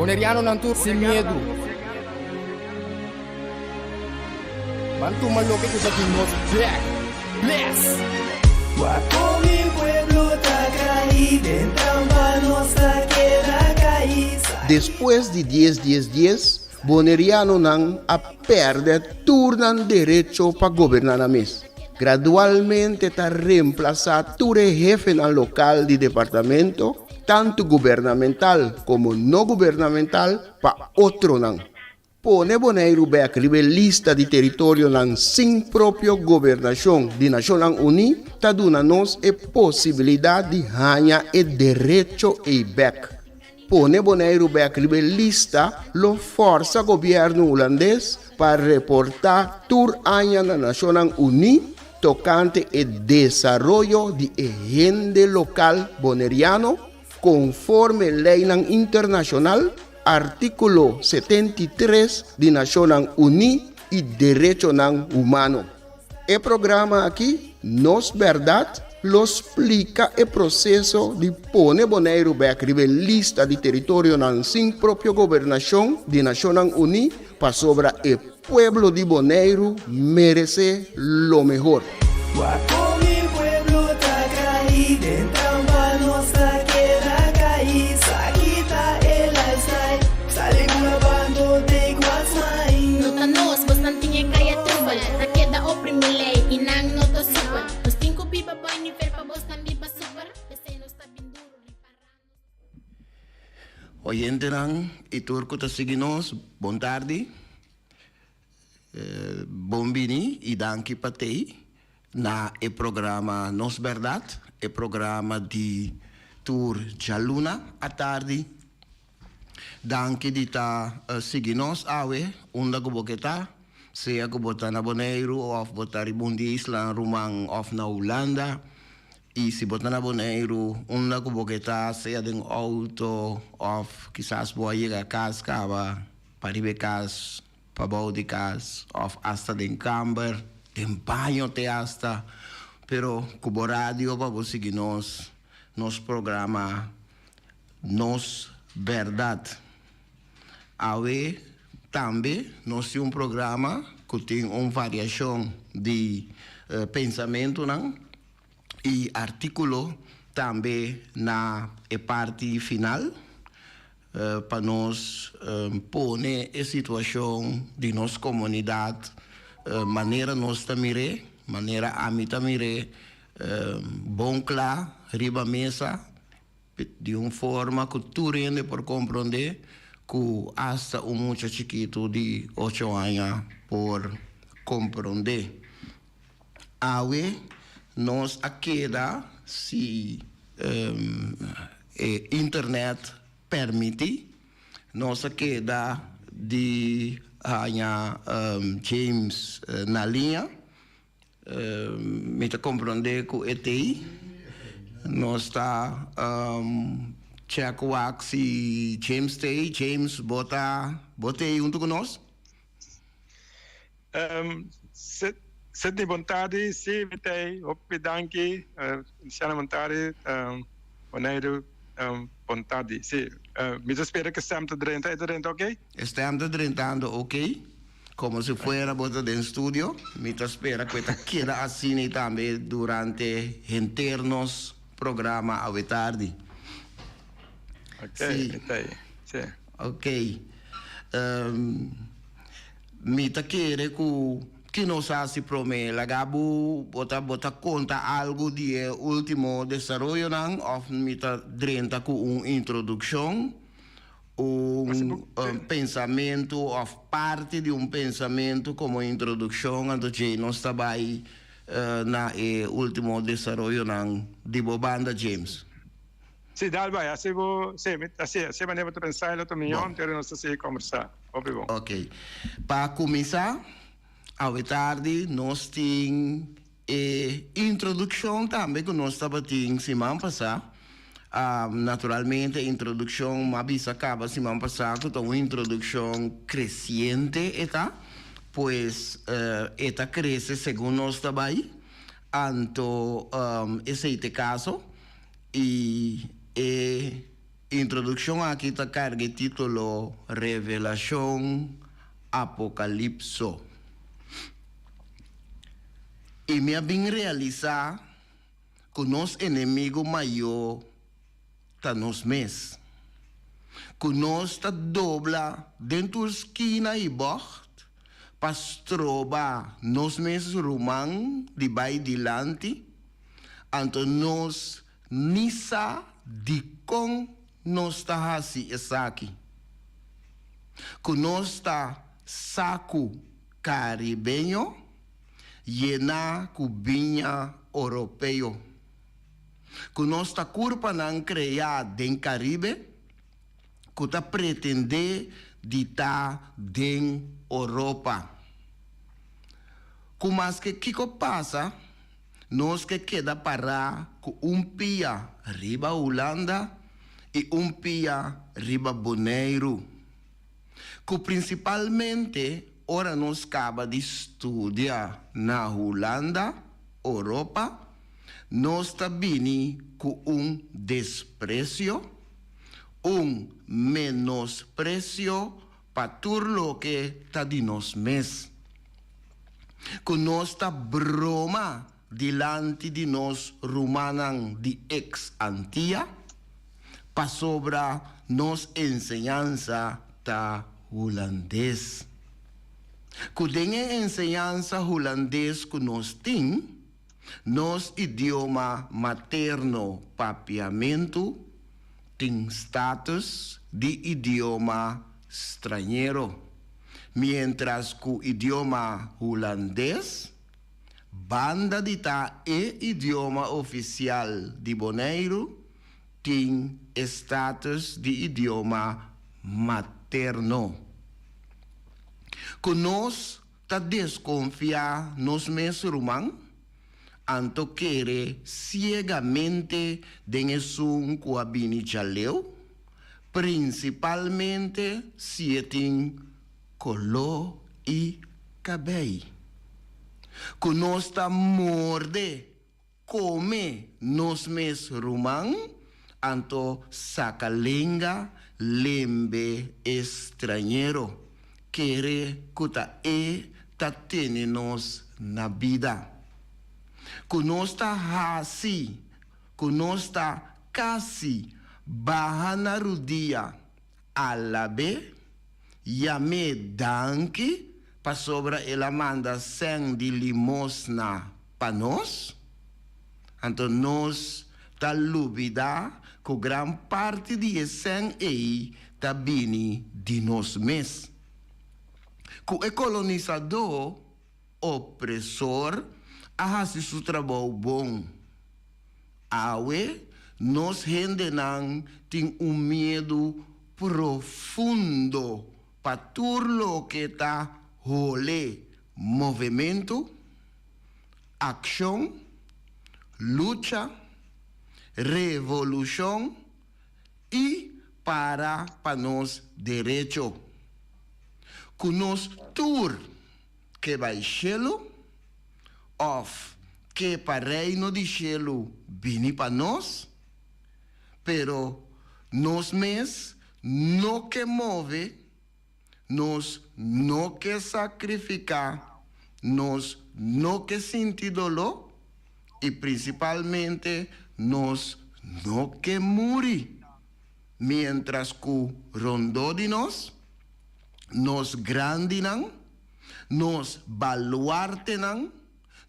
Boneriano nantur sin miedo. Bantu maloque que nos back. Bless. Guapo mi pueblo está caído, en trampa nuestra queda caída. Después de 10, Boneriano nan a perder turnan derecho para gobernar a mes. Gradualmente está reemplazado todo jefe en el local de departamento, tanto gubernamental como no gubernamental, para otro nan. Pone Bonaire back lista de territorio nan sin propio gobernación de Naciones Unidas, ta duna nos a posibilidad de ganhar el derecho e back. Pone Bonaire back lista lo forza gobierno holandés para reportar tur año na Naciones Unidas tocante el desarrollo de agente local boneriano conforme ley internacional artículo 73 de Naciones Unidas y Derecho Humano. El programa aquí, Nos Verdad, lo explica el proceso de poner Bonaire back lista de territorio sin propia gobernación de Naciones Unidas para sobre el pueblo de Bonaire merece lo mejor. Guapo mi pueblo está caído, en trampa nuestra queda caída. Quita el lifestyle, sale una bando de guasmay. No tanos, vos nantinya kaya trubal. Na queda oprimile, inang no to super. Nos cinco pipa boy ni fer pa vos tambi ba super. Dese nos ta binduro riparano. Oyente nang iturko ta siginos, bon tardi. Bombini e danke patei na e programa Nos Verdad, e programa di Tour Jaluna a tardi. Danke di ta siginos awe unda go boketa, sea go bota na Bonaire of botari bundi isla rumang of na Holanda. E se botar na Bonaire unda go boketa, sea den auto of quizás boa a cascava paribe cas pabau de cas of hasta den camber den banho te hasta pero cubo radio para vos seguir nos programa Nos Verdad. Awe também nós temos programa que tem uma variação de pensamento não? E artículo também na parte final para nós pôr a situação de nossa comunidade, maneira nós também, maneira a mim também, bom claro, riba mesa, de uma forma que tu rende por compreender que hasta muito chiquito de 8 anos por compreender. Awe nós aqueda se internet permite, nossa queda de James na linha, me te compreender que o ETI, nós está check se James tem, James botei junto com nós. Sete vontade, se vitei, oppidanki, siamo vontade, Bonaire vontade, sim. Me espera que estamos dentro, ok? Estamos dentro, ok? Como se fuera bota dentro estúdio, me espera que te queda assim também durante internos programa a tarde. Ok, sim. Ok. Me te quer que nos hace promete, la gabu bota conta algo de último desarrollo nan of mita drenta com introdução pensamento of parte de pensamento como introdução então nós está aí na último desarrollo nan de banda James. Sì, dal vai, se maneira de pensar, outro milhão, ter nós se conversar. Ok. Para começar à tarde, nós temos introdução também que nós estávamos tendo semana passada. Naturalmente, a introdução, mas acaba semana passada com uma introdução crescente, pois esta cresce segundo nós estamos então, esse é o caso, e introdução aqui está carga título Revelação Apocalipso. E me bem realizar que nosso inimigo maior está nos mês. Que nós está dobla dentro da esquina e bort, para trobar nos mês romano de vai dilante, então nós nisa de com nós está assim essa aqui. Que nós está saco caribenho, llena cubinha europeu. Que nós está curpa não criar em Caribe, que está pretender de estar em Europa. Como as que passa, nós que queda parar com pia riba Holanda e pia riba Bonaire. Que principalmente, ora nós acaba de estudar na Holanda, Europa, nós está vindo com desprezo, menosprezo para tudo que está de nós mesmos. Que nós está broma dilante de nós romanan de ex-antia, para sobra nos enseñanza ta holandês. Que dengue enseñanza holandês que nós tem, nos idioma materno papiamento, tem status de idioma estrangeiro. Mientras que o idioma holandês, banda de ta e idioma oficial de Bonaire, tem status de idioma materno. Que nós ta desconfiar nos meus romanos, anto querer ciegamente dengesum coabini chaleu, principalmente se tem color e cabelo. Que nós ta morde, come nos mes rumang, anto sacalenga, lembe estrangeiro, querer que ta tenenos na vida. Que nós está assim, que nós está casi barra na rudia, alabe, yame danke, para sobra ela manda 100 de limosna para nós. Então nós está lúbida que gran parte de 100 aí está vindo de nós mesmos. Que o colonizador, opressor, faz seu trabalho bom. Awe, nós gente não tem medo profundo para tudo que está rolê, movimento, ação, luta, revolução e para nós direito. Que nós tour que vai chelo, of que para reino de chelo vini para nós, pero nós mes no que move, nós no que sacrificar, nós no que sentir dolor e principalmente nós no que morrer. Mientras que rondou de nós grande não, nos baluarte não,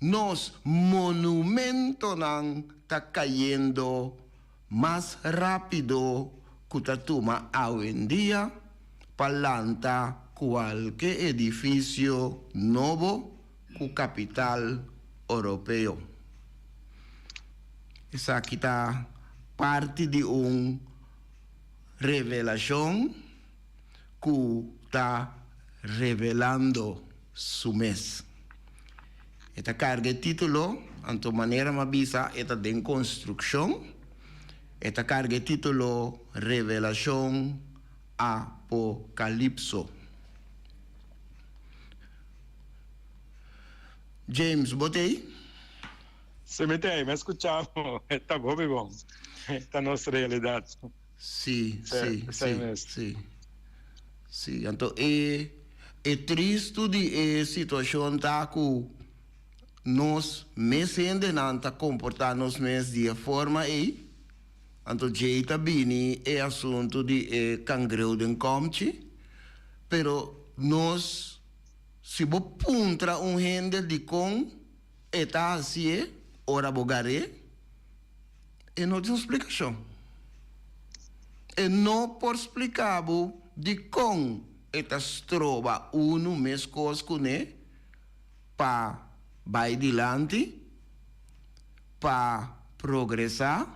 nos monumento não está caindo mais rápido que está toma hoje em dia para lançar qualquer edifício novo com capital europeu. Essa aqui está parte de revelação que está revelando su mês. Esta carga de título, de maneira mais bisa, esta de construção. Esta carga de título, Revelação Apocalipso. James, botei? Se mete aí, me escuchamos. Está bom, bom. Esta é a nossa realidade. Sim, Sei- sim, sei sim, mesmo. sim. Sim, então é triste de situação tá com nós mesmo ainda não tá comportando-nos mesmo de forma aí. Então jeita bem é assunto de cangreu de comte, pero nós se bo puntra gente de com eta assim, ora bogare, e não tem explicação. E não por explicar de com eta trova uno mes cos cune para vai dilante, para progressar,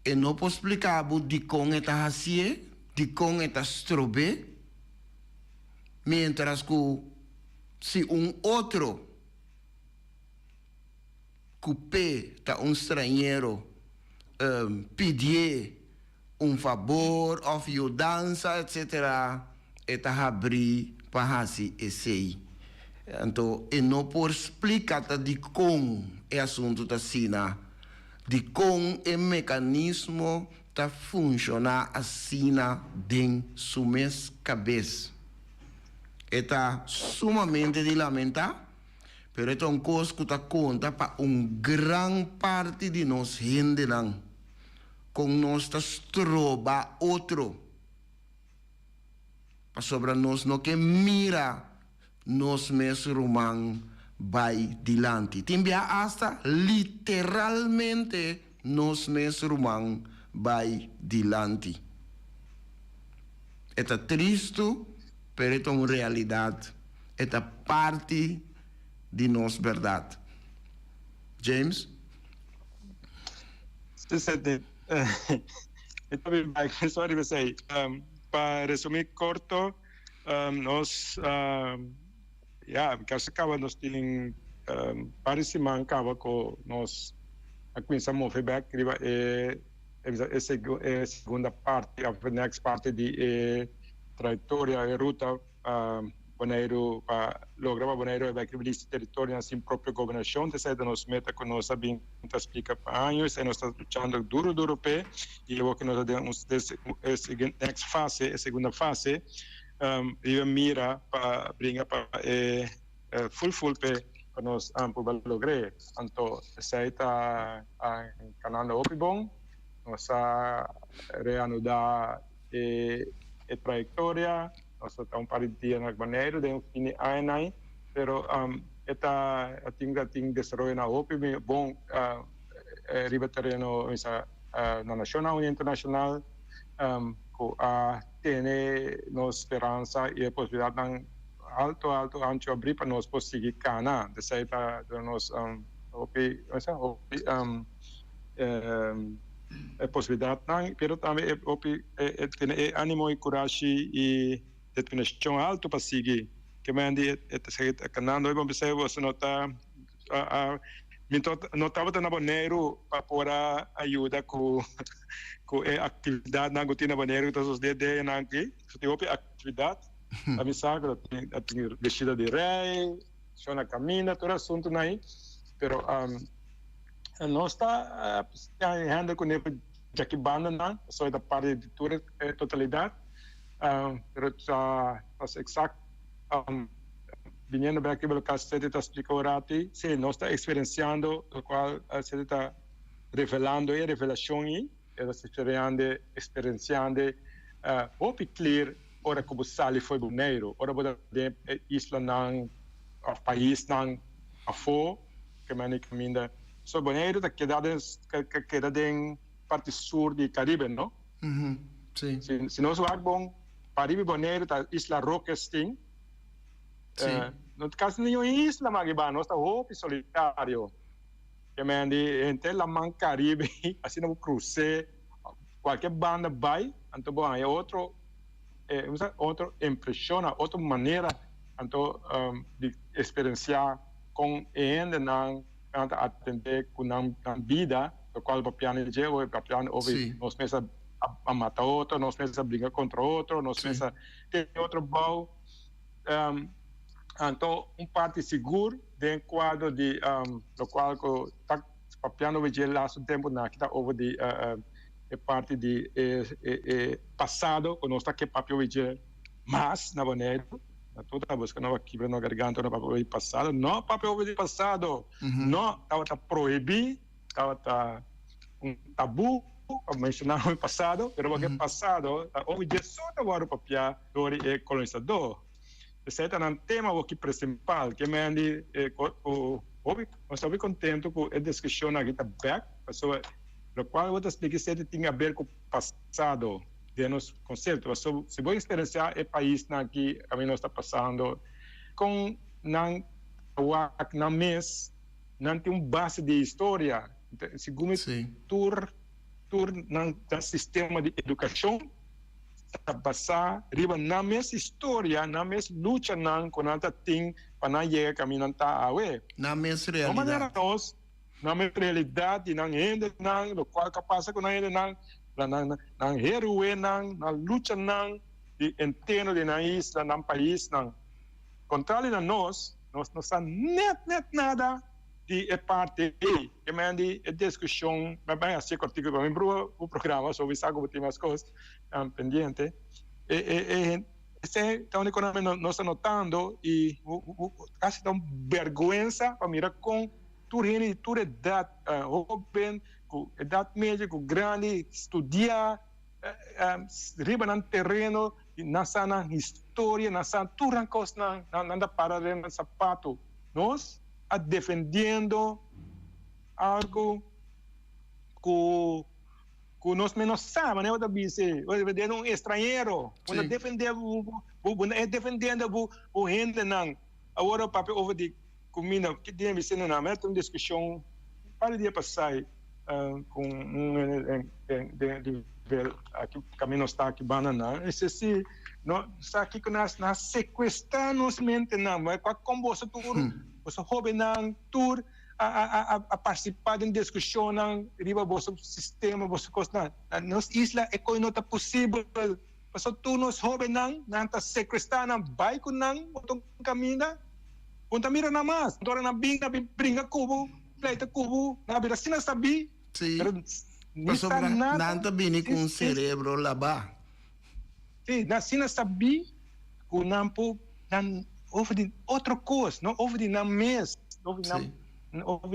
e não por explicar de com eta assim, de com eta strobe, mientras que se outro cupê tá estrangeiro pedir favor ou ajudança, etc., eta abrir para assim esse. Então, e não por explicar de como é assunto da sina, de como é mecanismo tá funcionar assim dentro sua cabeça. Está sumamente de lamentar, pero é coisa que está conta para grande parte de nós gente não, com nós está troba outro, para sobre nós não que mira nós mesmos romano vai dilante. Também hasta literalmente nós mesmos romano vai dilante. É triste, pero é uma realidade. É parte de nossa verdade. James? Sorry, mas aí, para resumir corto, nós, caso acaba nós temos, parece que acaba com nós, a começamos a ver que é a segunda parte, a next parte de trajetória e ruta Bonaire para lograr Bonaire vai criar esse território assim própria governação, dessa nós meta que nós sabemos explica para anos, e nós estamos lutando duro pé e o que nós temos next fase, a segunda fase, e mira para brincar para full pé para nós para lograr. Então, essa está em canal da Opibon, nós reanudar a trajetória. Nós estamos para dia na Bonaire, de fim ano, pero tem desenvolvimento na OPI, bom, ribaterreno na nacional e internacional, tem nos esperança e a possibilidade de alto antes abrir para nós conseguir cana, dessa está nós OPI, a possibilidade, pero também OPI tem ânimo e coragem e determinação alto para seguir. Que me andi está canando e vamos ver você nota notava na Bonaire para poder ajudar com a atividade na rotina Bonaire todos os dias na aqui. Se tem outra atividade, a mensagem tem vestida de rei, só na caminha, todo assunto aí. Pero não está handle com ele já que banda não, só da parte de toda totalidade. Pero as exact viniendo para aqui pelo que você está explicando aqui, sim, nós está experienciando o qual você está revelando a revelação e está experienciando o clear ora como sali foi Bonaire, ora boda de isla não o país não a fo que mane caminha so Bonaire está quedada em parte sul do Caribe, não? Sim. Se nós vamos Paribe Bonaire, tá Isla Roques tem. No caso nenhum isla magiba, nós tá hope solitário. Que me andi entre la man Caribe, assim não cruze qualquer banda vai, então bom, é outro impressiona, outra maneira então de experienciar com ainda não atender com a vida, do qual o papiano de o papiano ouve nós mesmos a matar outro, nós mesmos a brigar contra outro, nós mesmos ter outro bom. Então, parte seguro dentro do quadro de do qual está papiando o dia lá o tempo na que está over de é parte de passado, quando está que papel de mas na maneira toda a busca nova quebra na garganta no papel de passado, não papel de passado, não estava proibido, estava um tabu mencionar o passado, mas o que é passado, houve de só agora o papel do colonizador. Esse é um tema que principal, que me ande estou contente com a discussão aqui da back, o qual eu expliquei que tem a ver com o passado de nosso conceito. Se vou experienciar o país que a mim está passando, com na mês, não tem base de história, segundo tour no sistema de educação, passar riba na mesma história, na mesma luta quando a tem para não chegar caminho tá awe. Na mesma realidade. De maneira nós, na mesma realidade, não ainda não, o qual capaz com ainda não herói não, na luta não, de interno de na isla, na país não. Contrário de nós não sabemos net nada de parte que me a discussão, bem assim contigo para mim o programa sobre isso que tem mais coisas pendente. Então economia nós está notando e quase dá vergonha para mirar com toda idade jovem, com idade média, com grande estudar riba no terreno, na história, na tudo as coisas na parada no sapato. Nós defendendo algo que nós menos sabemos, né? O defendendo um estrangeiro, o defendendo o gente não. Agora o papel over de comida que tem visto na meta uma discussão para dia passar com aqui caminho está aqui banana. Esse sim, não está aqui que nós sequestramos mente não, mas como você tudo você jovem não tour a participar de discussão não riba vosso sistema vosso coisa nos isla é coisa não tá possível mas tu nos jovem não tá sequestrar não vai com não outro caminho onde mira na mais agora na brinca cubo pleita cubo na vira sina sabi sim mas nada bem com o cérebro lá ba sim na sina sabi com nampo nan houve de outra coisa, não houve de na mês, houve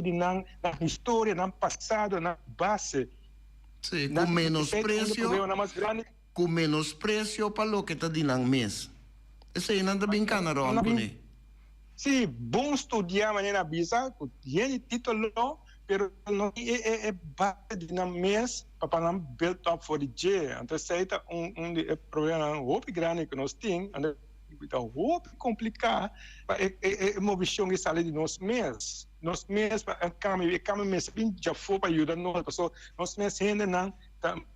de na história, na passado, na base. Sim, com menosprecio para o que está de na mês. Isso aí não está bem canarão, né? Sim, bom estudar maneira bisa, tem título, pero não é base de na mês para não build up for the J. Então, isso aí é problema muito grande que nós temos. Então, muito complicado é uma visão que sai de nós mesmos. Nós mesmos, câmbio mesmo, já foi para ajudar nós, pessoas, nós mesmos ainda não,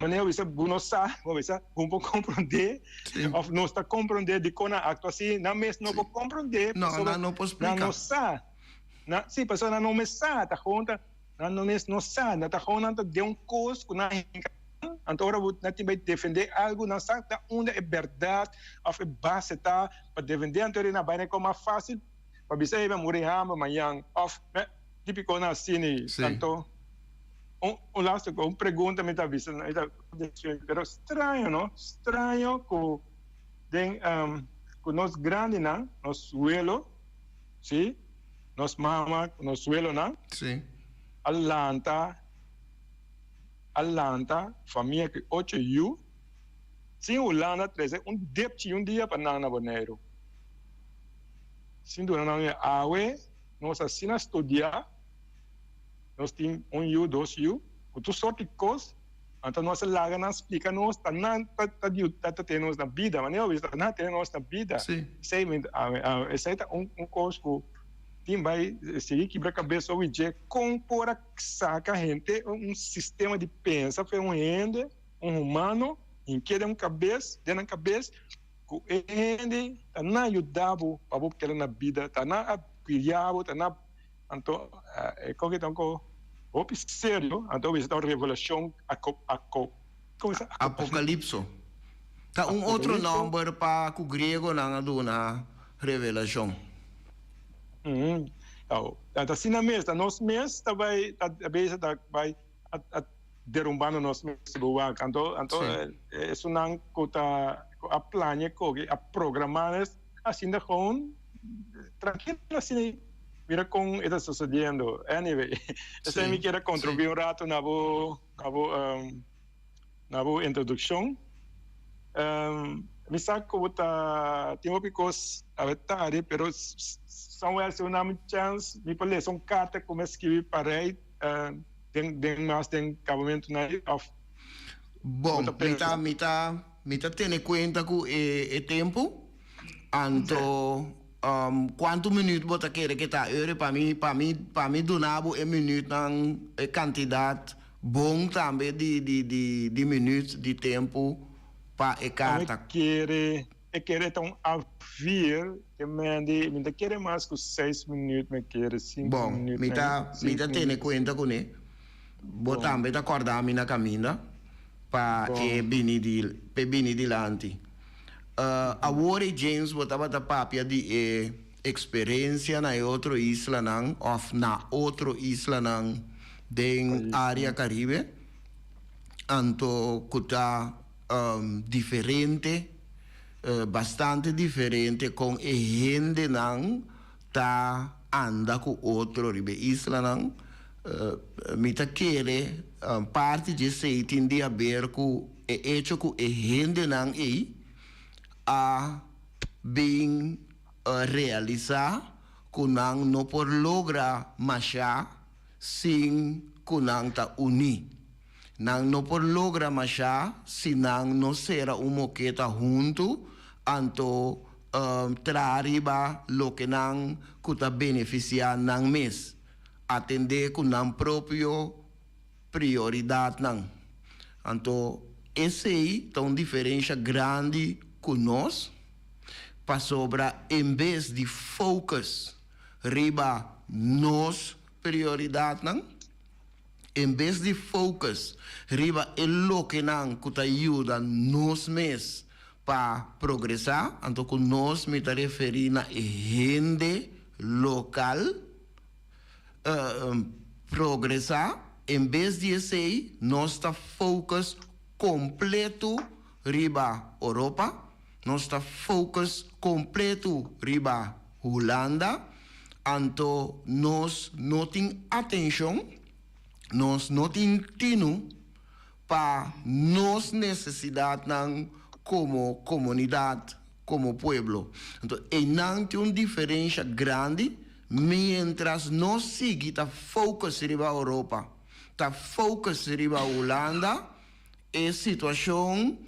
maneira que você não sabe, você não pode compreender, ou não está compreender de como atua assim, não mesmo não pode compreender, não pode explicar. Não sabe, sim, pessoa não me sabe, tá conta, não mesmo não sabe, tá conta de um curso que não então, agora você vai defender algo, não sabe onde é verdade, a base está para defender, então não vai como mais fácil, para você vai morrer amanhã, típico na cine, então, uma pergunta me está vendo, pero estranho, não? Estranho que nós grandes, não? Nós abuelo, sim? Nós mama, nós abuelo, não? Sim. Atlanta, família que 8 anos, sim, Holanda, 13, depte dia para não naboneiro. Sim, durante a aue, nós assinamos estudar, nós temos 1 ano, 2 anos, com tudo sorte de coisas, então nós lá não explica-nos, está tendo na vida, mas não temos na vida. Sim. Esse é coisa que tem vai seguir quebra-cabeça hoje dia com por saca gente sistema de pensa foi ende humano em que tem cabeça dentro da cabeça que ende tá na ajudava para porque na vida tá na criava tá na então é como que então o sério então isso é uma revelação apocalipso tá outro nome para o grego na duna revelação. Então, assim na mesa, nós mesmos vai derrumbando nos mesmos. Então, es una cosa a planear, a programar, haciendo con tranquilo, assim, mira como está sucedendo. Anyway, essa me quer contribuir um rato na boa introdução. Me sabe que tem because a verdade, pero somewhere se uma chance, me pode ler uma carta como escrever para aí, den mais den acabamento na of. Bom, me tá tendo em conta que é tempo, então quanto minuto você quer que tá para mim donavo minuto na quantidade bom também de minutos de tempo para a carta. Eu quero então ouvir que me quer mais que 6 minutos, me quer 5 minutos. Bom, me tá tendo em conta com ele. Vou também acordar a minha caminha para venir dilante. Agora James botava a papia de experiência na outra isla não, ou na outra isla não, da área Caribe, então que está diferente, bastante diferente com a gente não tá anda com outro ribe isla não, me tá querer parte de se tem a ver com o hecho que a gente não a bem realizar que não por lograr machar sem que não tá unir. Não por lograr machar se não será moqueta junto, então trariba lo que não que tá beneficiar não mês. Atender com não próprio prioridade não. Então esse aí é uma diferença grande com nós, para sobrar, em vez de focus, riba nos prioridade, não? Em vez de focus, riba o que não que ajuda nos mesmos para progressar, então que nós me está referindo a gente local, progressar, em vez de esse, nós está focus completo riba Europa, nós está focus completo riba Holanda, então nós não temos atenção, nós não temos tino para nos necessidades como comunidade, como pueblo. Então, não tem uma diferença grande, mientras nós seguimos focus riba Europa, está focus riba Holanda, a situação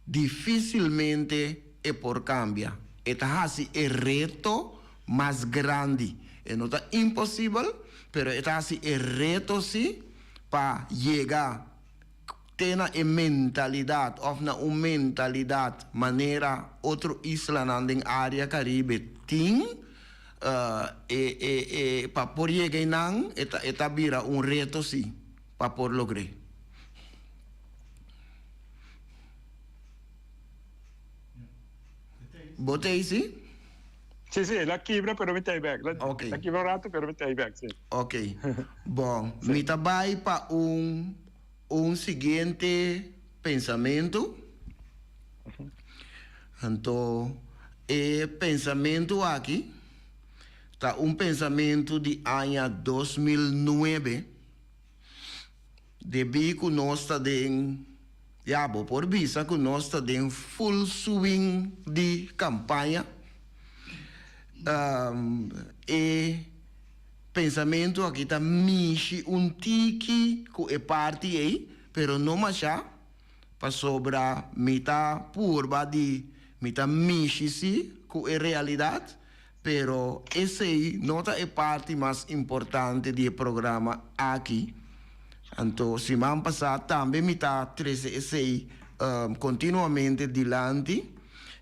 dificilmente é por cambiar. Está assim é reto mais grande. Não está impossível, mas está assim é reto sim para chegar ter a mentalidade, ou uma mentalidade, maneira outra isla na área Caribe tem, para por chegar não, está vira reto sim para por lograr. Botei, sim? Sim, la quebra, pero me está back. Ok. La quebra rato, pero me está back, sim. Ok. Bom, me trabalho para seguinte pensamento. Então, o pensamento aqui está pensamento de ano 2009. Debi que nós está por vista que nós está em full swing de campanha. E pensamento aqui está mishi tiki que é parte aí, pero não macha para sobra mita purba de mita mishi si que é realidade, pero esse aí não é parte mais importante do programa aqui. Então, semana passada também me está trazendo continuamente dilante.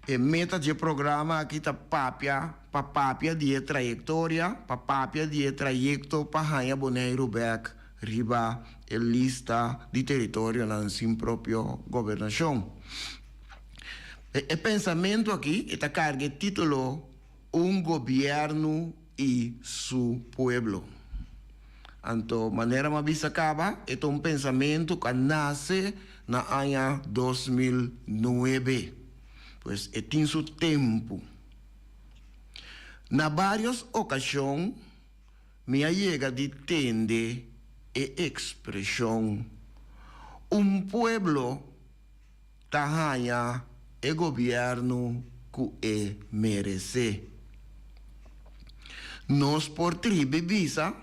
E meta de programa aqui está papia de trajetória, papia de trajeto para Rainha Bonaire Beck, riba a lista de território na sua própria governação. O pensamento aqui está carga título governo e seu pueblo. Anto maneira mabisa acaba, é um pensamento que nasce na ano 2009. Pois é tem seu tempo. Na várias ocasiões, me llega de entender a expressão pueblo tahanha e governo que merece. Nós por tribe visa,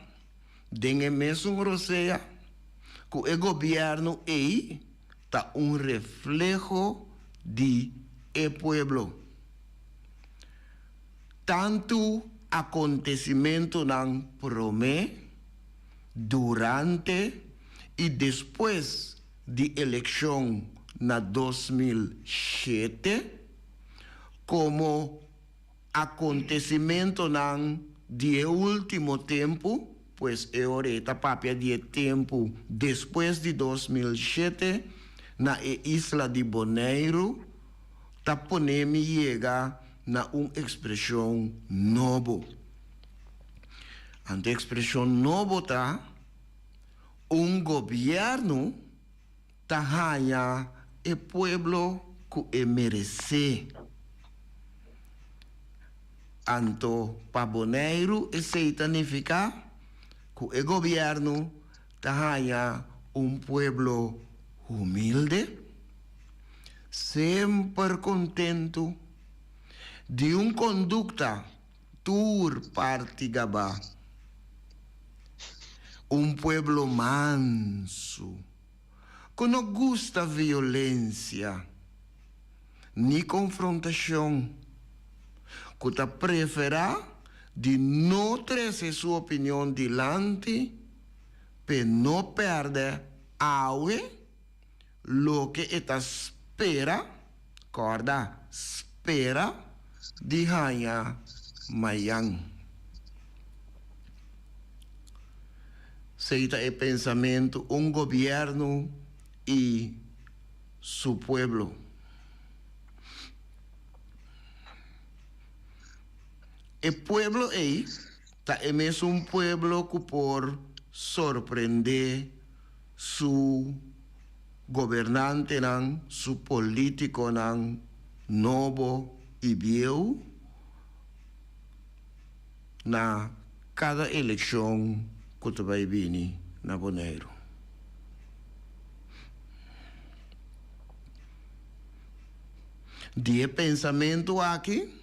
dengue mesmo roseia, que o governo tá reflejo de pueblo. Tanto acontecimento não promete, durante e depois de eleição na 2007, como acontecimento não de último tempo, pois é ahorita papia de tempo depois de 2007, na Isla de Bonaire, tá ponemi chega na expressão novo. A expressão novo tá governo tahanha e pueblo que merece. Anto pa Bonaire significa que o governo tahanha pueblo humilde, sempre contento, de conduta tur partigaba, pueblo manso, que não gusta violência, ni confrontação, que ta prefere de não trazer sua opinião dilante, para não perder aue, lo que está espera, corda, espera, de ganhar mayang. Seita é pensamento governo e seu pueblo. O pueblo é mesmo pueblo que por surpreender su governante nan, su político nan, novo e viejo, na cada eleição que vai vir na Bonaire. De pensamento aqui,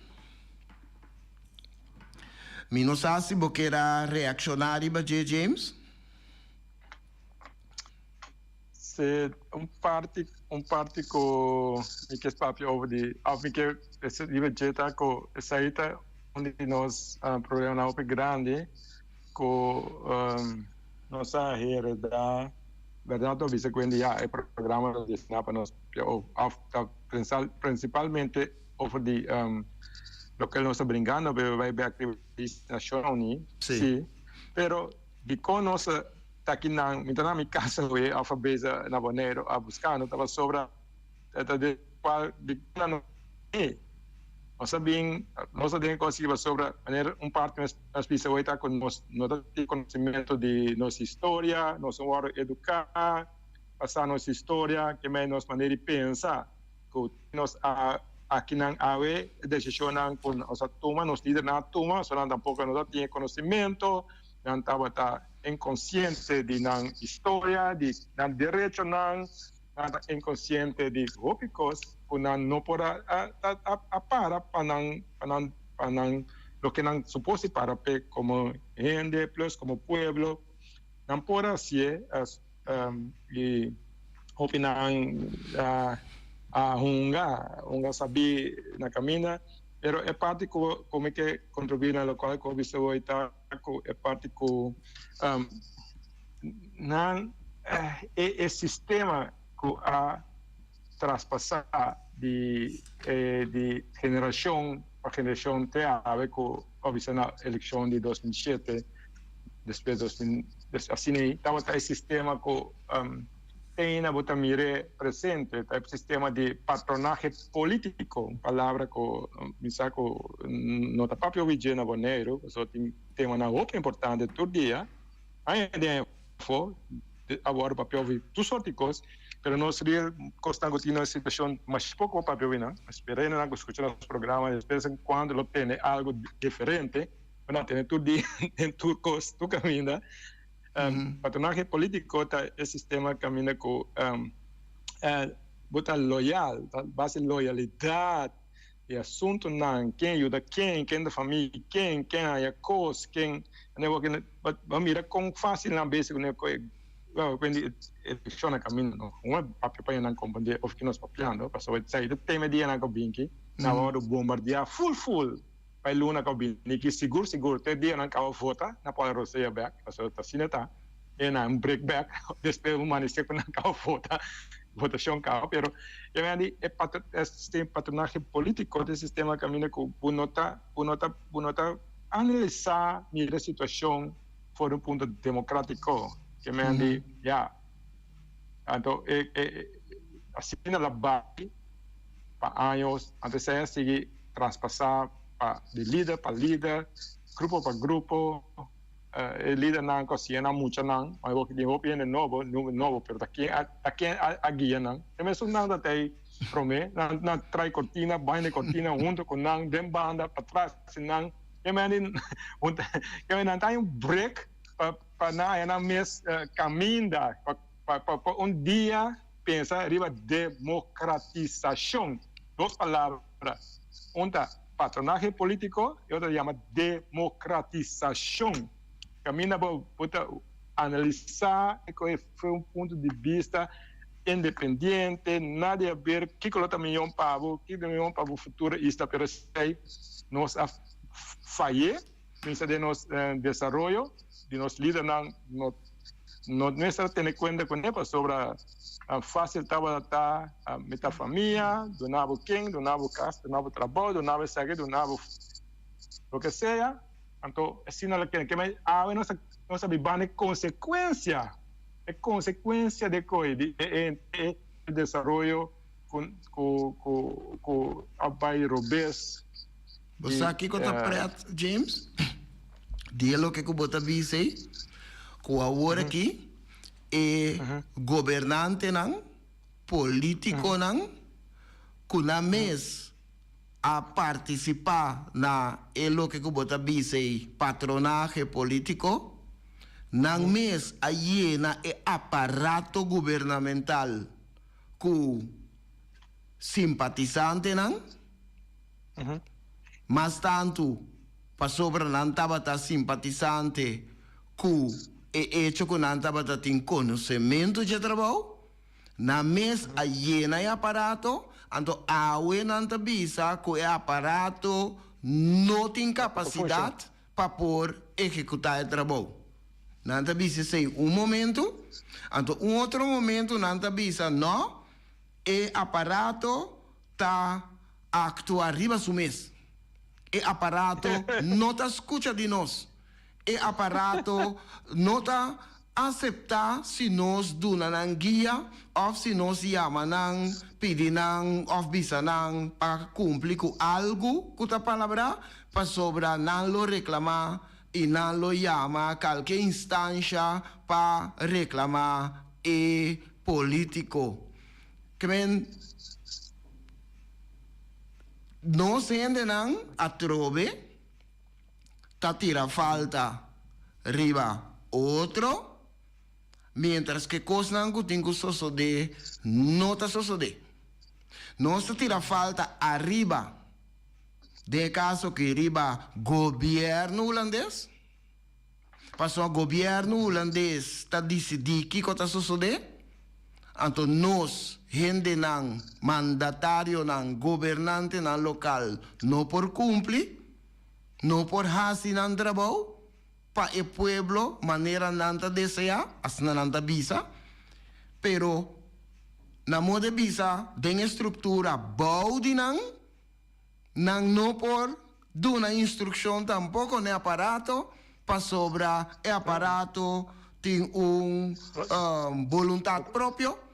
me não sabe se você era reacionário, James? Se parte ko que papi over de que esse nível de ko saída onde nós problema na grande ko nossa hereda verdade ou vice quando já é programa de para nós principalmente over de lo que nós brincando vai atividades nacionais sim pero de conoce aqui na minha casa we alfabeza na Bonaire a buscar não estava sobra de qual de não nós sabemos conseguir sobre maneira parte das pessoas está com nós conhecimento de nossa história nós vamos educar passar nossa história que mais nossa maneira de pensar que nós aqui na AE decisionan com nossa turma nós líderes na turma só não tampouco nós temos conhecimento não estava inconsciente de na história de na direito não inconsciente de tópicos que não pode para lo que não supose para como gente plus como pueblo não pode ser e opinar a hunga saber na caminha pero é parte como que contribuir na local com isso é parte com não é sistema que a traspassar de geração para geração até a ver com a eleição de 2007 depois assim estava esse sistema que tem na Botamire presente, tá sistema de patronagem político, palavra que me saco não tá papel vídeo na Bonaire, só tem uma outra importante todo dia, Ainda foi, agora o papel vi tu sorte coisas, pero nós seria constante uma situação mais pouco papel não, esperei não escutar os programas, de vez em quando lo tem algo diferente, não tem tudo em tu coisa, tu caminha. Patronaje político tá esse sistema caminha com botar loyal, base loyalidade e assunto não quem ajuda quem da família quem a coisa quem vamos mirar com fácil na base com quindi funciona cammino no uma papel não compreender of que nós papelando passou de sair do tema dia na cabinque na hora do bombardear full para luna cabinque que seguro até dia na cava vota na pode roceia back passou tá sineta e na break back depois o manecer na cava vota votação cava pero é sistema patronaje político do sistema caminho com bunota analisar a situação por um ponto democrático que me andi então assim na base para anos antes de seguir transpassar de líder para líder grupo para grupo líder não cocina muito não mas o que digo é novo pero daqui a guia não é mesmo não até prome não trai cortina baile cortina junto com não dem banda para trás não que me não tem break para na mes caminho para dia pensa arriba democratização duas palavras uma patronaje político e outra chama democratização caminha para analisar foi um ponto de vista independente nada a ver que coloca milhão para o futuro está pero sei nós a falhar pensa de nos desenvolvimento de nos líder não está tendo conta com ele sobre a fácil estava a meta família do novo quem do novo casa do novo trabalho do novo saúde do novo o que seja então assim não que mas nossa vivendo é consequência de coisa de desenvolvimento com a pai robês você aqui conta preto James dia que eu bota bise com a hora aqui e governante não político não com a mês a participar na elo que eu bota bise patronaje político não mês a na e aparato governamental com simpatizante não mas tanto para sobre não estava simpatizante com e hecho que não estava tem conhecimento de trabalho na mês a na e aparato então a não está visa que o aparato não tem capacidade para por executar o trabalho não está visa sei momento então outro momento não está visa não e aparato está actuar arriba su mês e aparato não está escuta de nós e aparato não está aceitar se nós duna nan guia ou se nós chama nan pedir nan ou visa nan para cumprir com algo que a palavra para sobra nan lo reclamar e nan lo chama qualquer instância para reclamar e político que men não sendo não a trove tá tira falta riba outro mientras que coisa não tem que suceder não tá suceder não se tira falta arriba de caso que riba governo holandês passou o governo holandês está decidir que está suceder então nós gente não mandatário não governante não local não por cumprir não por fazer não trabalho para o pueblo maneira não deseja as não visa pero na moda visa tem estrutura baude não por dar uma instrução tampouco no aparato para sobra o aparato tem vontade própria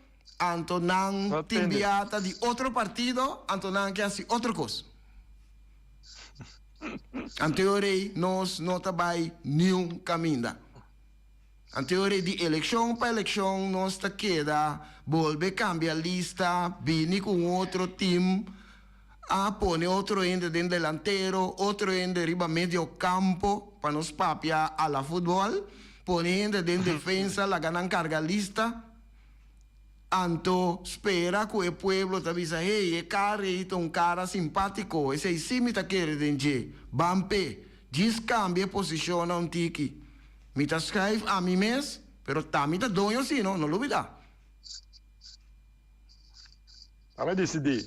então não tem enviada de outro partido então não quer fazer outra coisa em teoria nós não trabalhamos nenhum caminho En teoria de eleição para eleição, nós está queda, volve cambia lista, vini com outro time, pone outro ainda dentro delantero, outro ainda riba medio campo, para nos papia a la futebol, pone ainda dentro defensa, la ganan carga lista. Anto espera que o pueblo te avisa, hey, é cara simpático, esse sim me tá querendo dizer, bampe, diz cambia posição um tiki. Me tá escreve a mim mesmo, pero tá me tá dono assim, não olvida. Vai decidir.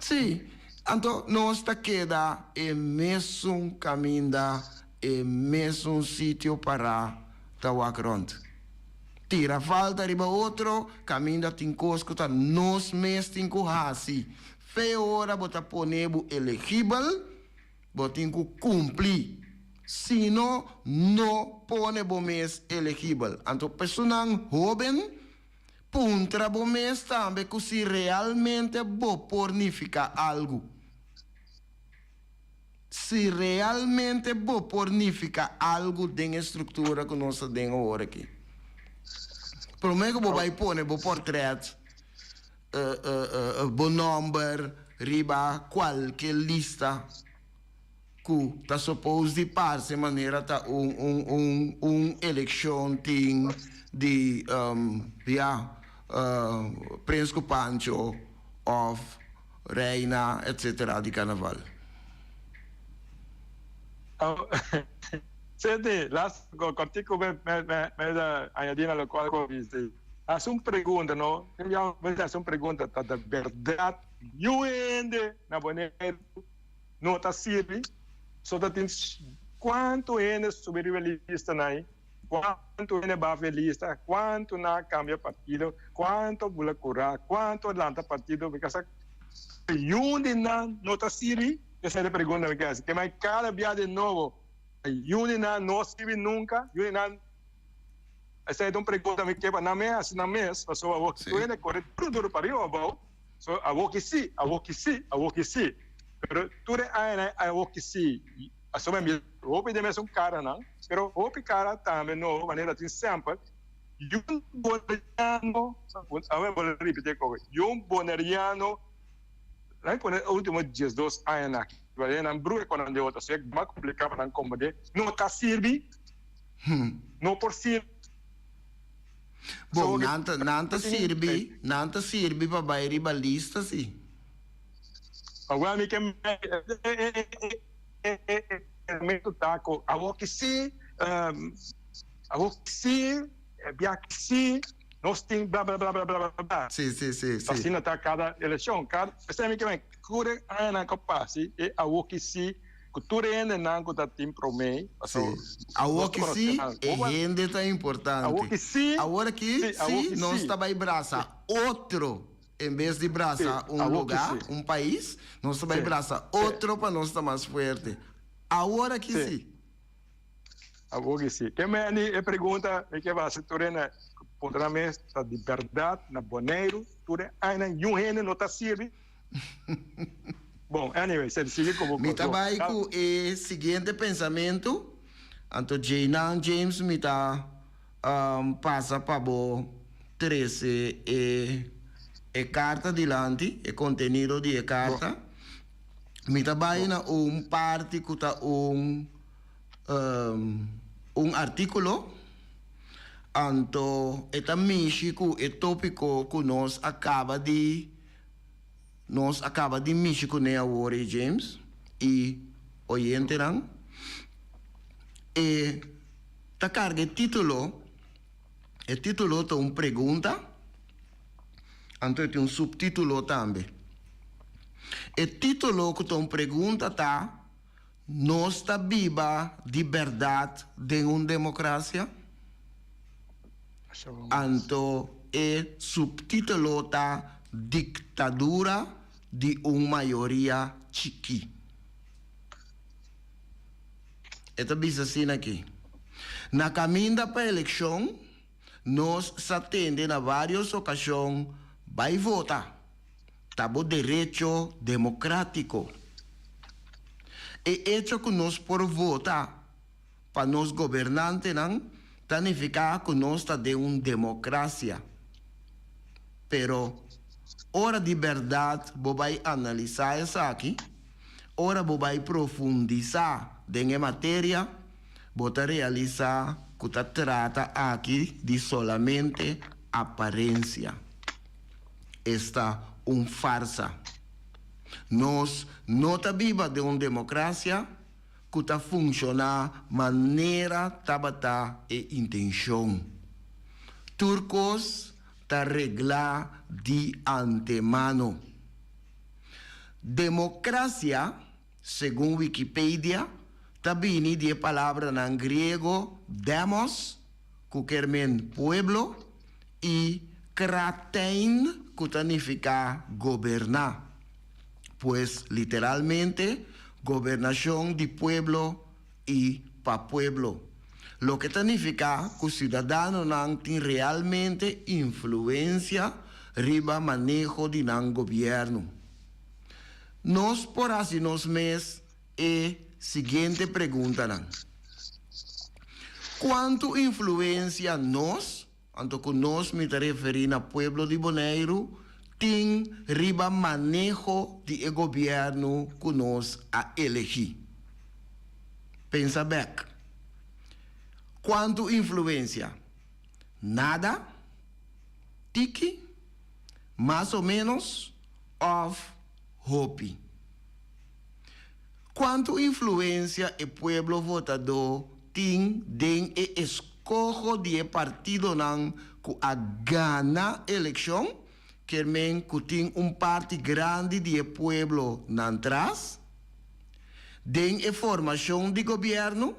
Sim. Então, nós tá queda é mesmo caminho, é mesmo sítio para tawak rond. Tira falta riba outro, caminho tem cosco, tá nós mesmos tem que hasi. Fe hora bota ponebo elegível, botin que cumprir. Se não pone bom mês elegível. Então, pessoa jovem, puntra bom mês também que se realmente vou pornificar algo. Se realmente vou pornificar algo dentro da estrutura que nós temos agora aqui. Prometo que vou pôr o portrait, o número, riba qualquer lista que está suposto de parse maneira tá eleição tem de Príncipe Pancho of Reina, etc. de Carnaval. Senti, contigo me añadir a lo cual viste. Haz una pregunta, ¿no? Yo voy a hacer una pregunta, de verdad, yo ende na bonero, no está sirve, só tem quanto ende sobrevivalista aí, quanto ende bafelista, quanto na cambia partido, quanto bula curar, quanto lanta partido, porque essa yo ende na no está sirve, essa é a pergunta que eu faço, que mais cada dia de novo. Yunina não sirve nunca, Yunina essa é uma pergunta que na mesa, passou a voz, tu ainda corre tudo para eu abau, so a voz que sim, pero tu a voz que sim, a sua mesmo, o de mesmo cara não, pero o cara também não, maneira tem sempre, um boneriano, a ver vou repetir coisa, um boneriano, lá em últimos dias 2 anos aqui. Não bruje quando ande outra, se é mais complicado para combater. Não está sirve, não por si. Bom, não sirve para bair balista, sim. Agora me que me taco, a que sim, nós tem blá blá blá blá blá blá. Sim. Assim está cada eleição, você me que vem cura ana capaz e a que sim cultura ainda não que tá tem promei. A que sim é ainda tá importante. Agora que sim não está vai braça outro em vez de braça lugar, país, nós está vai braça outro para nós estar mais forte. Agora que sim. Agora que sim. Que me pergunta que vai se tornar contra mim está de verdade na boneiro, tudo ainda um não está sirve. Bom, anyway, se sigue como me trabalho com o seguinte pensamento, então James me tá passa para o 13 e carta dilante, e conteúdo de carta. Me trabalho na parte que tá artículo. Então, é também o tópico que nós acaba de mexer com agora, James, e oyente não. E tá carga o título tem uma pergunta, então tem um subtítulo também. O título que tem uma pergunta tá, nós está viva de verdade de uma democracia? Então, o subtítulo está ditadura de uma maioria chiqui. Esta bisa assim aqui. Na caminho para a eleição, nós se atende na várias ocasiões, vai votar. Tá o direito democrático. E hecho que nós por votar para nós governantes, não, significa que nós estamos de uma democracia. Pero, hora de verdade, vou analisar isso aqui. Hora vou profundizar em matéria, vou realizar que trata aqui de solamente aparência. Esta uma farsa. Nós não vivemos de uma democracia que está funcionando maneira tabata e intenção. Turcos está reglar de antemano. Democracia, segundo Wikipedia, também de palavra em grego demos, que quer dizer pueblo, e kratein, que significa governar. Pues literalmente, gobernación de pueblo y pa pueblo. Lo que significa que los ciudadanos no tienen realmente influencia riba manejo de un gobierno. Nos por así nos mes siguiente pregunta. ¿Cuánto influencia nos, tanto que nos me referir al pueblo de Bonaire, tem riba manejo de governo que nós a elegir? Pensa bem. Quanto influência? Nada? Tiki? Mais ou menos? Of hope? Quanto influência o povo votador tem em escolha de partido não que a gana eleição? Que men que tem parte grande de pueblo atrás, den a formação de governo,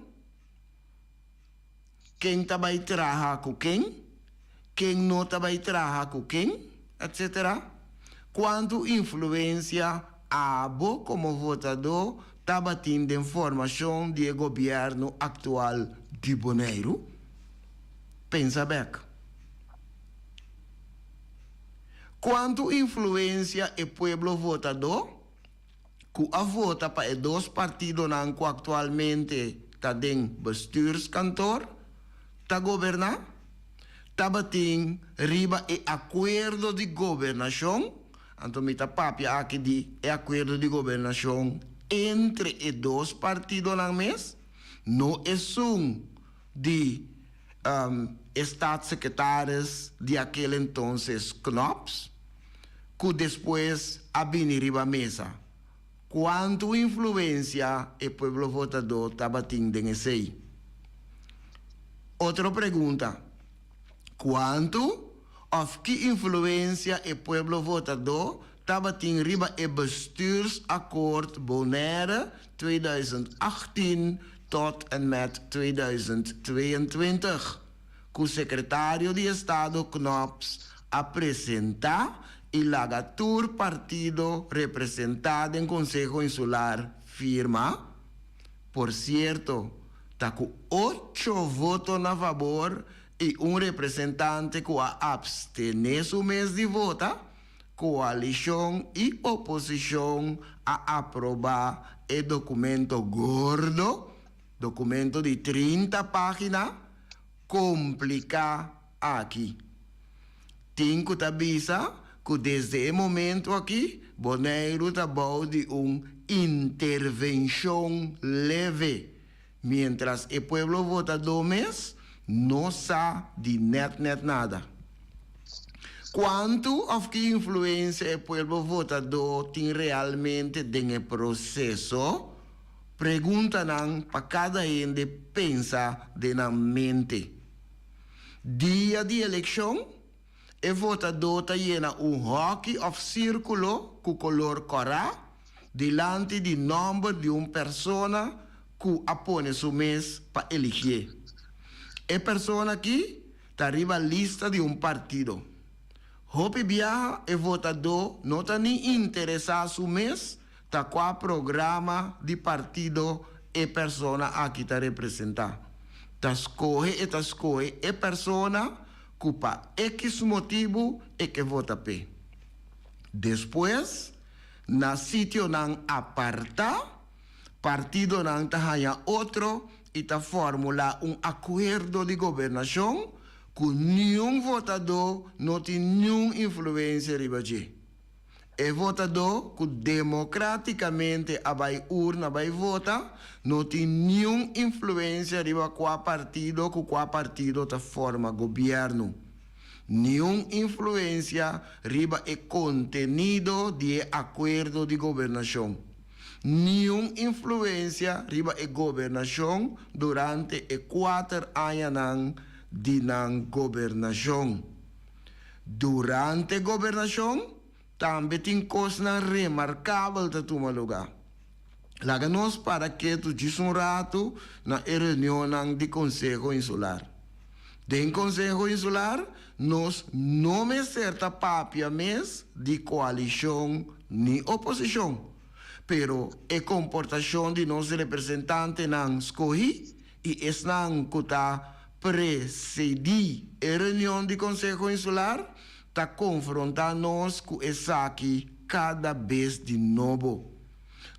quem vai trabalhar com quem não vai trabalhar com quem, etc. Quanto influência abo como votador estava tendo em formação de governo atual de Bonaire? Pensa bem. Quanto influência o povo votador, que a vota para dois partidos que atualmente está em bestuurskantoor, está governar, está batendo riba e acordo de governação, então me está papia aqui de acordo de governação entre os dois partidos na mês, não é de staatssecretários de aquele entonces Knops, que depois abrir riba mesa. Quanto influência o povo votador estava tendo nesse aí? Outra pergunta. Quanto of que influência o povo votador estava tendo riba o bestuursakkoord Bonaire 2018 tot en met 2022, que o secretário de Estado Knops apresentar e lagatur partido representado em Conselho Insular firma. Por certo, está com 8 votos a favor e representante que abstene o mês de vota, coalição e oposição a aprovar o documento gordo, documento de 30 páginas, complica aqui. Tem que avisar que desde o momento aqui, Bonaire está de uma intervenção leve, mientras o povo vota 2 meses, não sabe de net nada. Quanto a que influência o povo votador tem realmente no processo? Pergunta para cada gente pensar na mente. Dia de eleição, o votador está hockey of círculo com color corá delante do nome de uma pessoa que apone seu mês para eleger. A pessoa aqui está arriba a lista de um partido. Hope viaja, o votador não está nem interessado no mês, está com o programa de partido e pessoa aqui está representada. Está escolhe a pessoa que para X motivo é que vota P. Depois, na sítio não aparta, partido não está outro e ta formula acordo de governação que nenhum votador não tem nenhuma influência riba de. É votador que democraticamente vai urna vai vota, não tem nenhuma influência riba qual partido ta forma governo. Nenhuma influência riba e contenido de acordo de governação. Nenhuma influência riba e governação durante 4 anos de governação. Durante a governação, também tem coisa remarcável de tomar lugar. Laga nós para que tu diz rato na reunião de Conselho Insular. Den Conselho Insular, nós não é certa papia mes de coalição nem oposição. Pero a comportação de nossos representantes não escolhi e estão que precedi a reunião de Conselho Insular, está confrontando-nos com essa aqui cada vez de novo.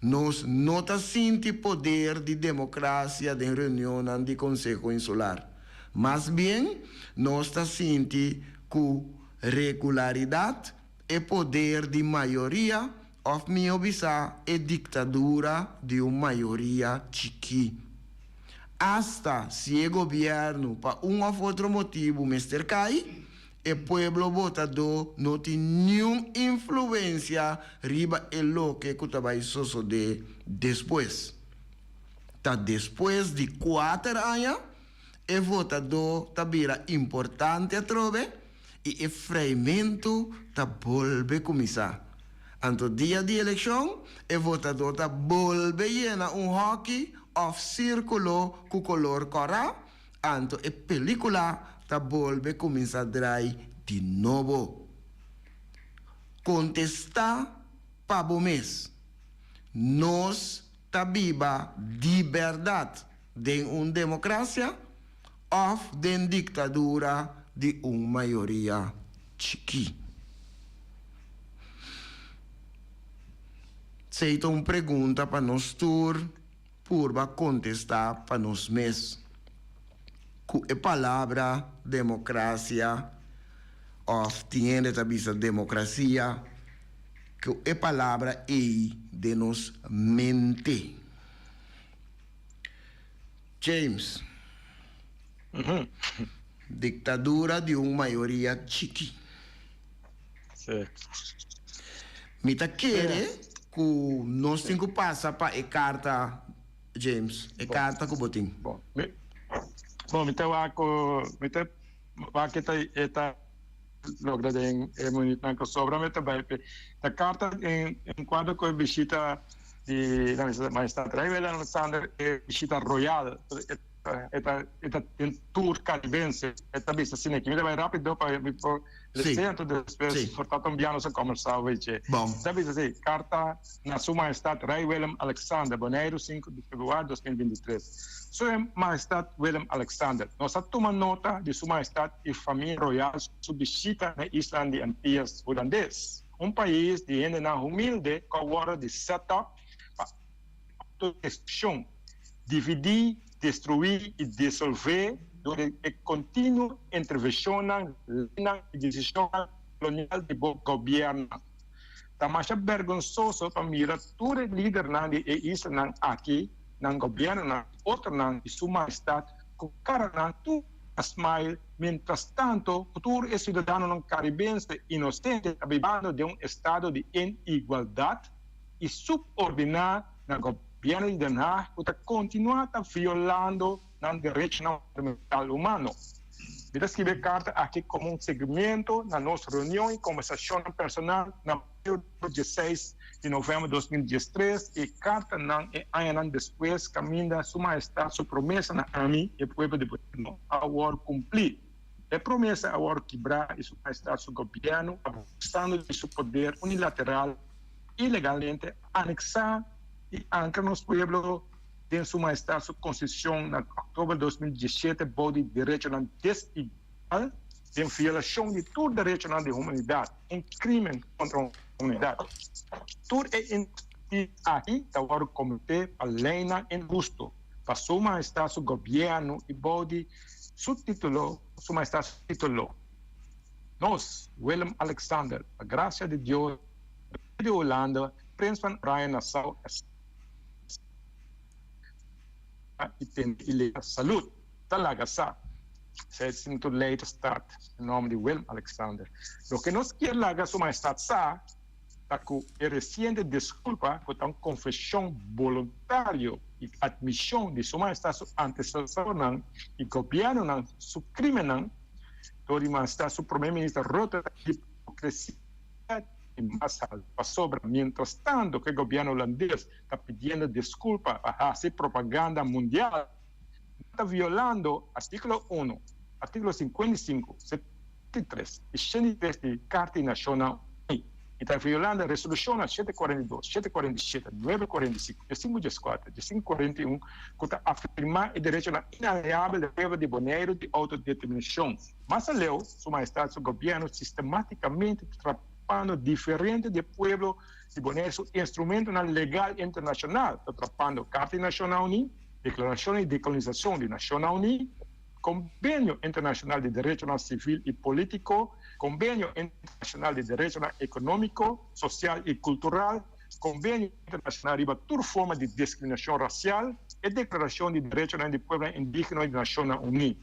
Nós não sentimos poder de democracia de reunião de Conselho Insular. Mas bem, nós sentimos com regularidade e poder de maioria, ou minha obisa, e ditadura de uma maioria chiqui. Hasta se o governo, para um ou outro motivo, Mr. Kai, o povo votador não tem nenhuma influência riba o que vai suceder depois. Tá depois de 4 anos, o votador vira importante a trove e o freimento volve a começar. Anto dia de eleição, o votador volve llena hockey ou círculo com color cora, anto a película volve a começar a dar de novo. Contestar para o mês. Nós viva de verdade de uma democracia ou de ditadura de uma maioria chiqui. Seita uma pergunta para nós todos, por contestar para nós mesmos. Com a palavra democracia, ou tiene também democracia, que a palavra é de nos mente. James, ditadura de uma maioria chiqui. Sim. Me tá querendo que nós temos que passar para a carta, James, a carta que botem. Bom, então está logra de imunidade que sobra a carta em quadro com a visita de Majestade Ravel Alexander, visita royal, esta tour caribense, esta vista assim que me vai rápido para o centro depois portanto enviamos a conversar hoje. Bom, sabe assim, carta na Sua Majestade Rei Willem Alexander, Bonaire, 5 de fevereiro de 2023. Sua Majestade Willem Alexander, nós tomamos nota de Sua Majestade e família royal sua visita na Isla de Antillas Holandês, país de gente humilde com a hora de setup para destruição, dividir, destruir e dissolver durante a contínua intervenção na decisão colonial do governo. Também é vergonhoso para mirar todo líder de isla aqui, no governo, na outra de Sua Majestade, com cara na tu smile, mientras tanto, futuro cidadão caribense inocente vivendo de estado de inigualdade e subordinado no governo de Den Haag, que continua violando os direitos fundamentais humanos. Eu escrevi carta aqui como segmento na nossa reunião e conversação personal na 16 de novembro de 2013 e carta anos depois caminha Sua Majestade sua promessa na AMI e o povo de Bolívia agora cumprir. A promessa agora quebrar e Sua Majestade seu governo abusando de seu poder unilateral ilegalmente anexar e anclar nos pueblos de Sua Majestade sua Constituição na outubro de 2017 bode direito desigual de violação de todo direito da humanidade, crime contra a humanidade. Tudo é aqui agora comitê além injusto para Su Majestad, su gobierno y body, su título, Su Majestad, su título. Nos, Willem Alexander, a gracia de Dios, de Holanda, Prins van Oranje Nassau, e tem a saúde, talaga sa. Zet in to later start, em nome de Willem Alexander. Lo que nos quer laga Sua Majestad sa, que a reciente desculpa por uma confissão voluntária e admissão de Sua Majestad su antecessor e governo não su crime não, Sua Majestad su primeiro-ministro rota de hipocrisia e massa para sobra. Mientras tanto, que o governo holandês está pedindo desculpa para fazer propaganda mundial, está violando artículo 1, artículo 55, 73 e 103 de Carta Nacional. Está violando a resolução 742, 747, 945, 514, 541, que está afirmando o direito inalienável do povo de Bonaire de autodeterminação. Mas a lei, Sua Majestade, seu governo, sistematicamente atrapando diferente do povo de Bonaire, seu instrumento legal internacional, atrapando a Carta Nacional Unida, Declaração de Decolonização da Nação Unida, Convênio Internacional de Direito Civil e Político, Convênio Internacional de Direito Econômico, Social e Cultural, Convênio Internacional de toda forma de discriminação racial e Declaração de Direito do Povo Indígena da Nação Unida.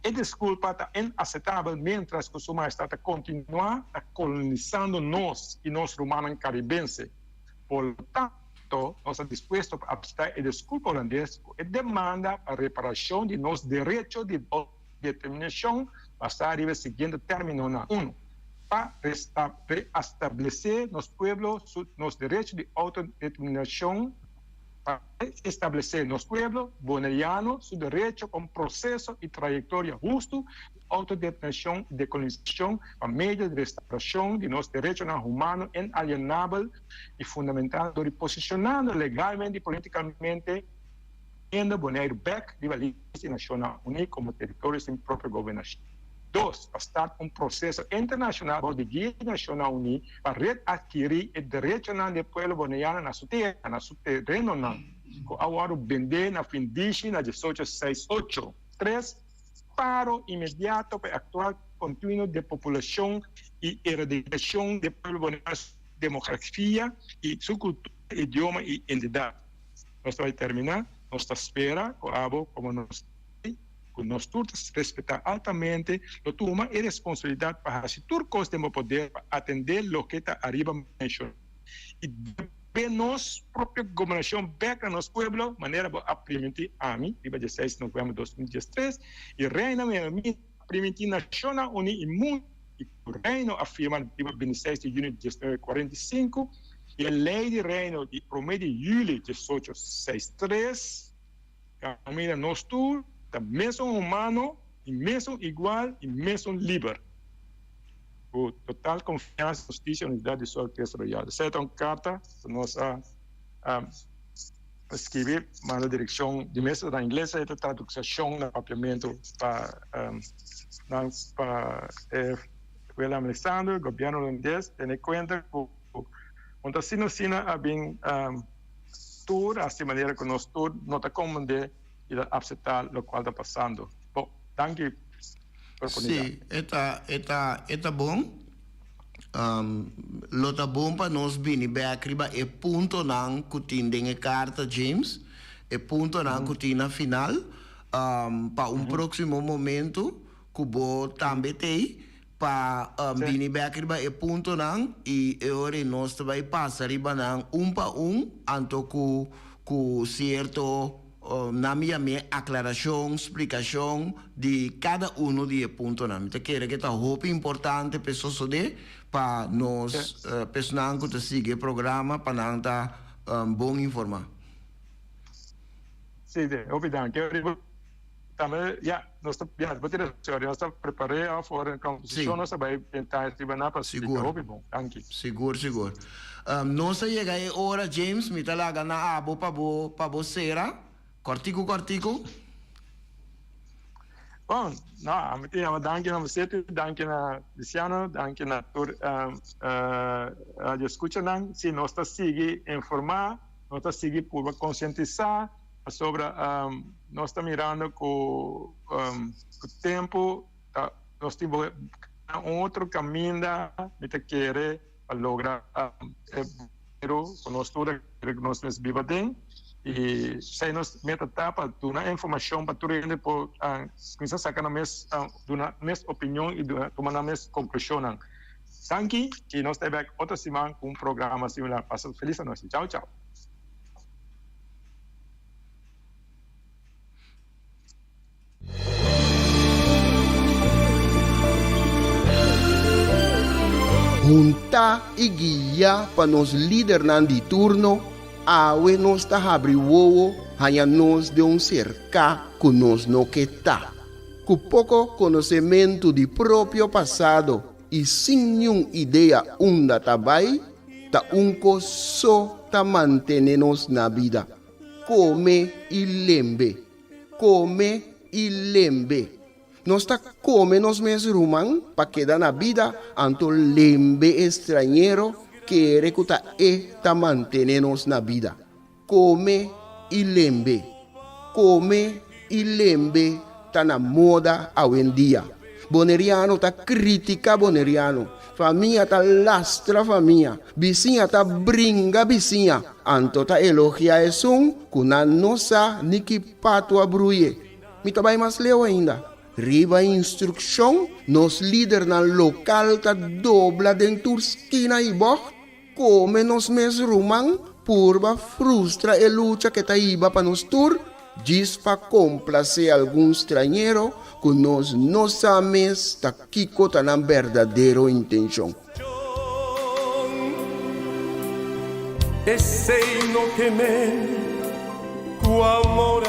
E desculpa está inaceitável mientras que Sua Majestade continua colonizando nós e nós humanos caribenses. Por tanto, nós estamos dispostos a aceitar a desculpa holandesa e demanda a reparação de nossos direitos de autodeterminação, para arribar ao seguinte término: 1. Para reestabelecer nos pueblos nossos direitos de autodeterminação, para estabelecer nos pueblos bonaianos seu direito a um processo e trajetória justo de autodeterminação e decolonização por meio de restauração de nossos direitos humanos inalienáveis e fundamentais, posicionando legalmente e politicamente ainda Bonaire back de a lista nacional unida como território sem própria governação. 2. Estar um processo internacional de guia nacional unida para readquirir o direito do povo bonaiano na sua terra, na seu terreno, que agora vender na fim de 1868. 3. Paro imediato para actuar contínuo de população e erradicação do povo bonaiano, demografia e sua cultura, idioma e identidade. Nós vamos terminar nossa espera, como nós todos respeitar altamente a turma e responsabilidade para fazer turcos temos poder para atender o que está arriba mencionado. E de nós própria governação beca nos pueblos, maneira a permitir a mim, dia 16 de novembro de 2013, e reina me permitir Nacional Unida e mundo, e o reino afirma dia 26 de junho de 1945, e a lei de reino de 1 de julho de 1863, caminha nós todos, da mesmo humano, e mesmo igual, e mesmo livre. Com total confiança, justiça e unidade de sua Alteza Royal. Essa é uma carta que nós escrevi na direção de mesa da inglesa, e a tradução do papiamento para Willem Alexander, governo holandês, tendo em conta que quando assim há bem tudo, assim maneira que nós todos não está comandando e aceitar o qual está passando. Bom, danke. Sim, é bom. Lota bom para nós bem beacriba e ponto não cutin carta James e ponto não cutina final para próximo momento que vou também ter para bem beacriba e ponto não e agora nós vai passar riba não para anto com certo na minha aclaração, explicação de cada de pontos. Eu quero que está muito importante pessoas para nós pessoas que seguem o programa para não estar bom informar. Sim, obrigado. Também nós estamos preparando para a composição, nós vamos tentar escrever para seguro. Seguro. Nós chegamos a hora, James, me talaga na abo para você. Cortico. Bom, danke na você, danke na Luciano, danke na a escuta, se nós estamos seguindo informar, nós estamos seguindo por conscientizar, sobre nós estamos mirando com o tempo, nós temos outro caminho que querer lograr com nós tudo que nós vivemos bem e se nós meta tapa dar informação para todo mundo por começar sacar na mesma opinião e tomar na mesma conclusão. Tanque que nós temos outra semana com programa similar. Passo feliz a nós. Tchau, tchau. Junta e guia para nos líder de turno, awe nos ta abri wowo, hanya nos de cerca que nos no que tá. Com pouco conhecimento de próprio passado e sem nenhuma ideia onde tabai, ta só ta mantenernos na vida. Come e lembre. Come e lembre. Nós está come nos mesmos rumang para quedar na vida anto lembre estrangeiro que recuta ta mantenernos na vida. Come e lembre. Come e lembre ta na moda hoje em dia. Boneriano ta critica boneriano. Família ta lastra família. Vizinha ta brinca vizinha. Anto ta elogia esum kuna nossa niki pato abruye. Mi ta vai mais leu ainda. Riba instrução, nos líder na local ta dobla dentro esquina e boh, come nos mes rumang, purba frustra e luta que ta iba pa nos tur, diz pa complacer algum estrangeiro, que nos nossa mes ta kiko ta na verdadeiro intenção. E sei no que me, tu amor